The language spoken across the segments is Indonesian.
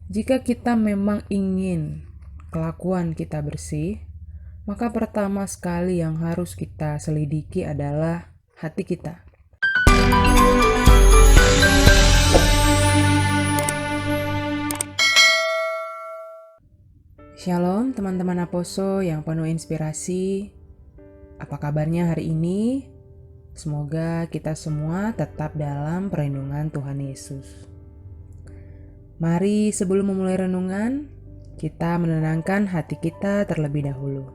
Jika kita memang ingin kelakuan kita bersih, maka pertama sekali yang harus kita selidiki adalah hati kita. Shalom teman-teman Aposo yang penuh inspirasi. Apa kabarnya hari ini? Semoga kita semua tetap dalam perlindungan Tuhan Yesus. Mari sebelum memulai renungan, kita menenangkan hati kita terlebih dahulu.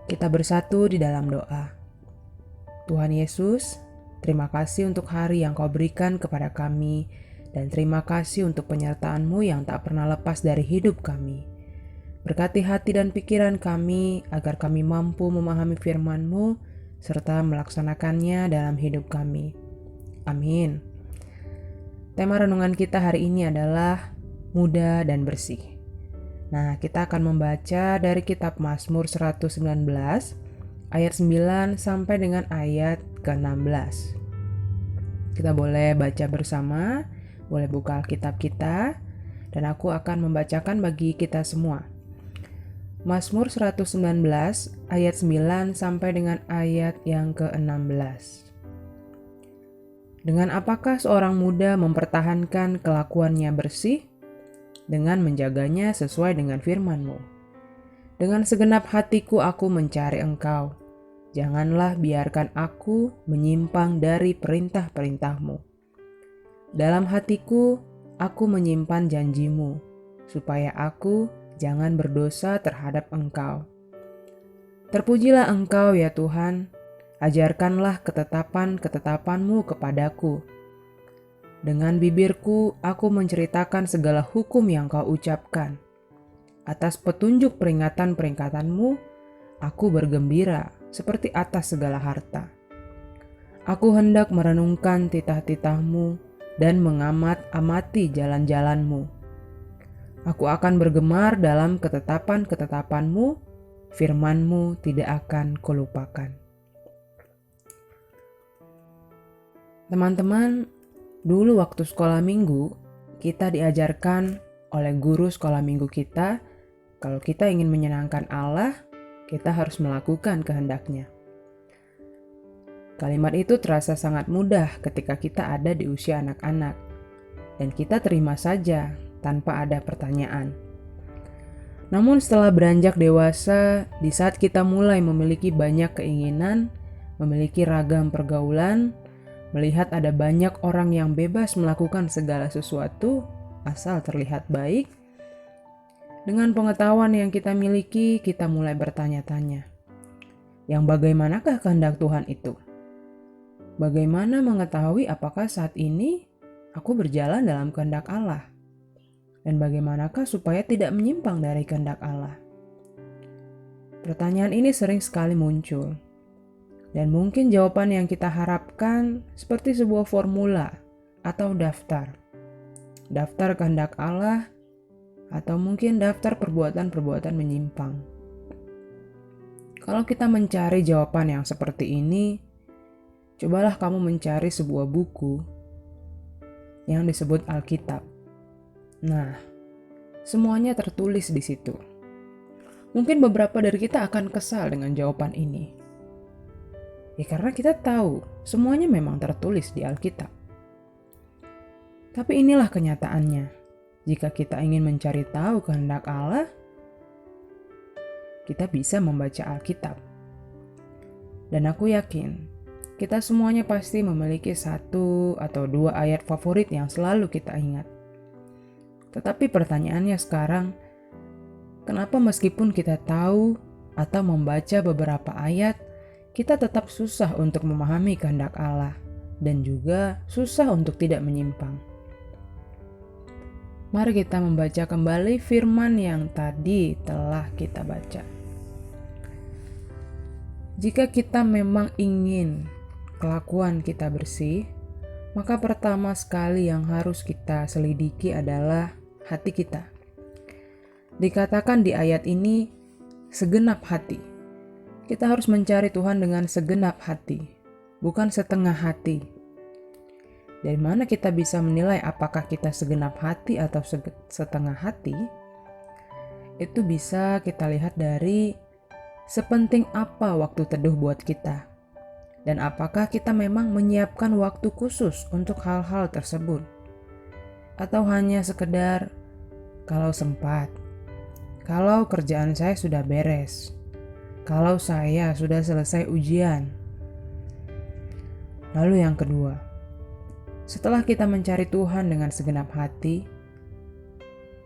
Kita bersatu di dalam doa. Tuhan Yesus, terima kasih untuk hari yang Kau berikan kepada kami, dan terima kasih untuk penyertaan-Mu yang tak pernah lepas dari hidup kami. Berkati hati dan pikiran kami, agar kami mampu memahami firman-Mu, serta melaksanakannya dalam hidup kami. Amin. Tema renungan kita hari ini adalah muda dan bersih. Nah, kita akan membaca dari kitab Mazmur 119 ayat 9 sampai dengan ayat ke-16. Kita boleh baca bersama, boleh buka Alkitab kita, dan aku akan membacakan bagi kita semua. Mazmur 119 ayat 9 sampai dengan ayat yang ke-16. Dengan apakah seorang muda mempertahankan kelakuannya bersih? Dengan menjaganya sesuai dengan firman-Mu. Dengan segenap hatiku aku mencari Engkau. Janganlah biarkan aku menyimpang dari perintah-perintah-Mu. Dalam hatiku aku menyimpan janji-Mu, supaya aku jangan berdosa terhadap Engkau. Terpujilah Engkau ya Tuhan, ajarkanlah ketetapan-ketetapan-Mu kepadaku. Dengan bibirku aku menceritakan segala hukum yang Kau ucapkan. Atas petunjuk peringatan-peringatan-Mu, aku bergembira seperti atas segala harta. Aku hendak merenungkan titah-titah-Mu dan mengamat-amati jalan-jalan-Mu. Aku akan bergemar dalam ketetapan-ketetapan-Mu, firman-Mu tidak akan kulupakan. Teman-teman, dulu waktu sekolah minggu, kita diajarkan oleh guru sekolah minggu kita, kalau kita ingin menyenangkan Allah, kita harus melakukan kehendak-Nya. Kalimat itu terasa sangat mudah ketika kita ada di usia anak-anak, dan kita terima saja tanpa ada pertanyaan. Namun setelah beranjak dewasa, di saat kita mulai memiliki banyak keinginan, memiliki ragam pergaulan, melihat ada banyak orang yang bebas melakukan segala sesuatu asal terlihat baik, dengan pengetahuan yang kita miliki, kita mulai bertanya-tanya, yang bagaimanakah kehendak Tuhan itu? Bagaimana mengetahui apakah saat ini aku berjalan dalam kehendak Allah? Dan bagaimanakah supaya tidak menyimpang dari kehendak Allah? Pertanyaan ini sering sekali muncul. Dan mungkin jawaban yang kita harapkan seperti sebuah formula atau daftar. Daftar kehendak Allah atau mungkin daftar perbuatan-perbuatan menyimpang. Kalau kita mencari jawaban yang seperti ini, cobalah kamu mencari sebuah buku yang disebut Alkitab. Nah, semuanya tertulis di situ. Mungkin beberapa dari kita akan kesal dengan jawaban ini. Ya karena kita tahu semuanya memang tertulis di Alkitab. Tapi inilah kenyataannya. Jika kita ingin mencari tahu kehendak Allah, kita bisa membaca Alkitab. Dan aku yakin, kita semuanya pasti memiliki satu atau dua ayat favorit yang selalu kita ingat. Tetapi pertanyaannya sekarang, kenapa meskipun kita tahu atau membaca beberapa ayat, kita tetap susah untuk memahami kehendak Allah dan juga susah untuk tidak menyimpang? Mari kita membaca kembali firman yang tadi telah kita baca. Jika kita memang ingin kelakuan kita bersih, maka pertama sekali yang harus kita selidiki adalah hati kita. Dikatakan di ayat ini, segenap hati. Kita harus mencari Tuhan dengan segenap hati. bukan setengah hati. Dari mana kita bisa menilai apakah kita segenap hati atau setengah hati? Itu bisa kita lihat dari sepenting apa waktu teduh buat kita. Dan apakah kita memang menyiapkan waktu khusus untuk hal-hal tersebut? Atau hanya sekedar kalau sempat, kalau kerjaan saya sudah beres, kalau saya sudah selesai ujian. Lalu yang kedua, setelah kita mencari Tuhan dengan segenap hati,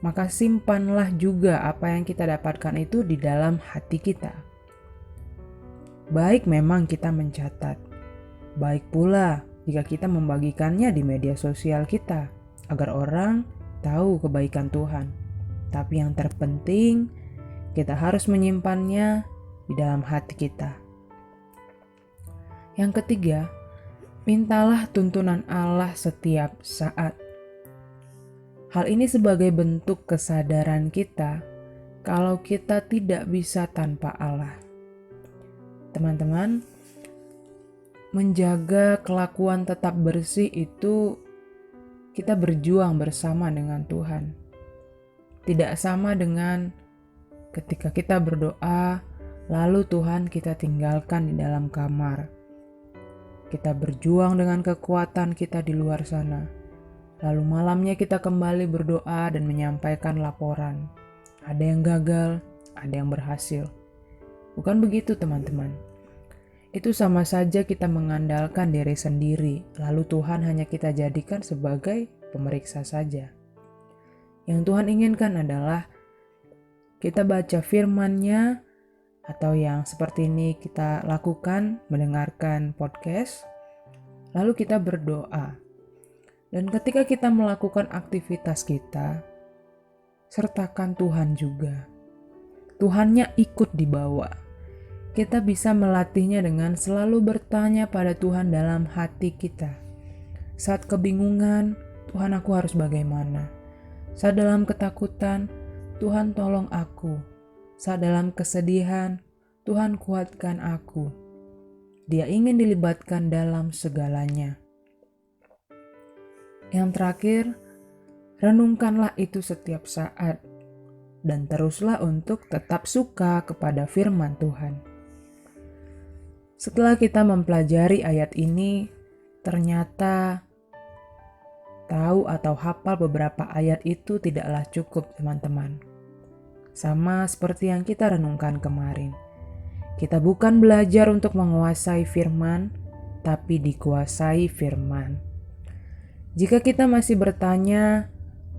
maka simpanlah juga apa yang kita dapatkan itu di dalam hati kita. Baik memang kita mencatat, baik pula jika kita membagikannya di media sosial kita, agar orang tahu kebaikan Tuhan. Tapi yang terpenting, kita harus menyimpannya di dalam hati kita. Yang ketiga, mintalah tuntunan Allah setiap saat. Hal ini sebagai bentuk kesadaran kita kalau kita tidak bisa tanpa Allah. Teman-teman, menjaga kelakuan tetap bersih itu kita berjuang bersama dengan Tuhan. Tidak sama dengan ketika kita berdoa, lalu Tuhan kita tinggalkan di dalam kamar. Kita berjuang dengan kekuatan kita di luar sana. Lalu malamnya kita kembali berdoa dan menyampaikan laporan. Ada yang gagal, ada yang berhasil. Bukan begitu teman-teman. Itu sama saja kita mengandalkan diri sendiri, lalu Tuhan hanya kita jadikan sebagai pemeriksa saja. Yang Tuhan inginkan adalah kita baca firman-Nya, atau yang seperti ini kita lakukan, mendengarkan podcast, lalu kita berdoa. Dan ketika kita melakukan aktivitas kita, sertakan Tuhan juga. Tuhannya ikut dibawa. Kita bisa melatihnya dengan selalu bertanya pada Tuhan dalam hati kita. Saat kebingungan, Tuhan aku harus bagaimana? Saat dalam ketakutan, Tuhan tolong aku. Saat dalam kesedihan, Tuhan kuatkan aku. Dia ingin dilibatkan dalam segalanya. Yang terakhir, renungkanlah itu setiap saat dan teruslah untuk tetap suka kepada firman Tuhan. Setelah kita mempelajari ayat ini, ternyata tahu atau hafal beberapa ayat itu tidaklah cukup, teman-teman. Sama seperti yang kita renungkan kemarin. Kita bukan belajar untuk menguasai firman, tapi dikuasai firman. Jika kita masih bertanya,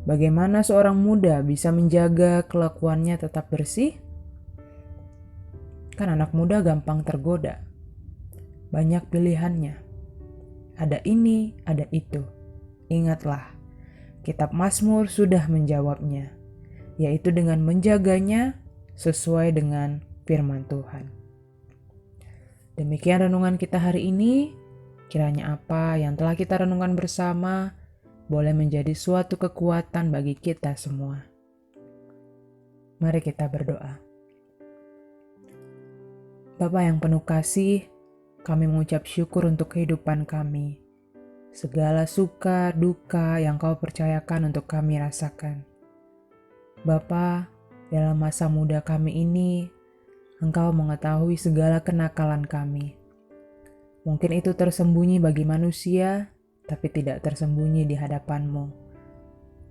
bagaimana seorang muda bisa menjaga kelakuannya tetap bersih? Kan anak muda gampang tergoda. Banyak pilihannya. Ada ini, ada itu. Ingatlah, kitab Mazmur sudah menjawabnya, yaitu dengan menjaganya sesuai dengan firman Tuhan. Demikian renungan kita hari ini. Kiranya apa yang telah kita renungkan bersama boleh menjadi suatu kekuatan bagi kita semua. Mari kita berdoa. Bapa yang penuh kasih, kami mengucap syukur untuk kehidupan kami. Segala suka, duka yang Kau percayakan untuk kami rasakan. Bapa, dalam masa muda kami ini, Engkau mengetahui segala kenakalan kami. Mungkin itu tersembunyi bagi manusia, tapi tidak tersembunyi di hadapan-Mu.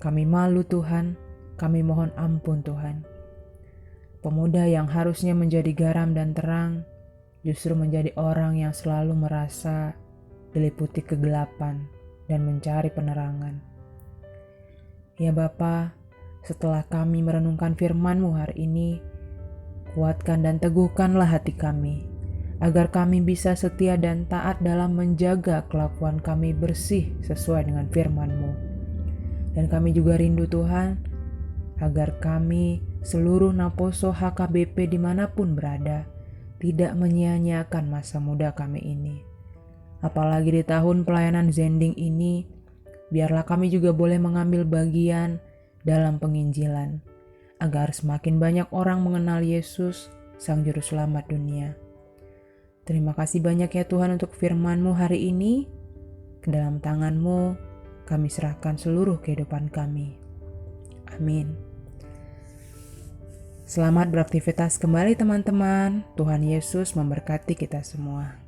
Kami malu Tuhan, kami mohon ampun Tuhan. Pemuda yang harusnya menjadi garam dan terang, justru menjadi orang yang selalu merasa diliputi kegelapan dan mencari penerangan. Ya Bapa, setelah kami merenungkan firman-Mu hari ini, kuatkan dan teguhkanlah hati kami, agar kami bisa setia dan taat dalam menjaga kelakuan kami bersih sesuai dengan firman-Mu. Dan kami juga rindu Tuhan, agar kami seluruh Naposo HKBP dimanapun berada, tidak menyia-nyiakan masa muda kami ini. Apalagi di tahun pelayanan Zending ini, biarlah kami juga boleh mengambil bagian dalam penginjilan, agar semakin banyak orang mengenal Yesus, Sang Juru Selamat dunia. Terima kasih banyak ya Tuhan untuk firman-Mu hari ini. Ke dalam tangan-Mu kami serahkan seluruh kehidupan kami. Amin. Selamat beraktivitas kembali teman-teman. Tuhan Yesus memberkati kita semua.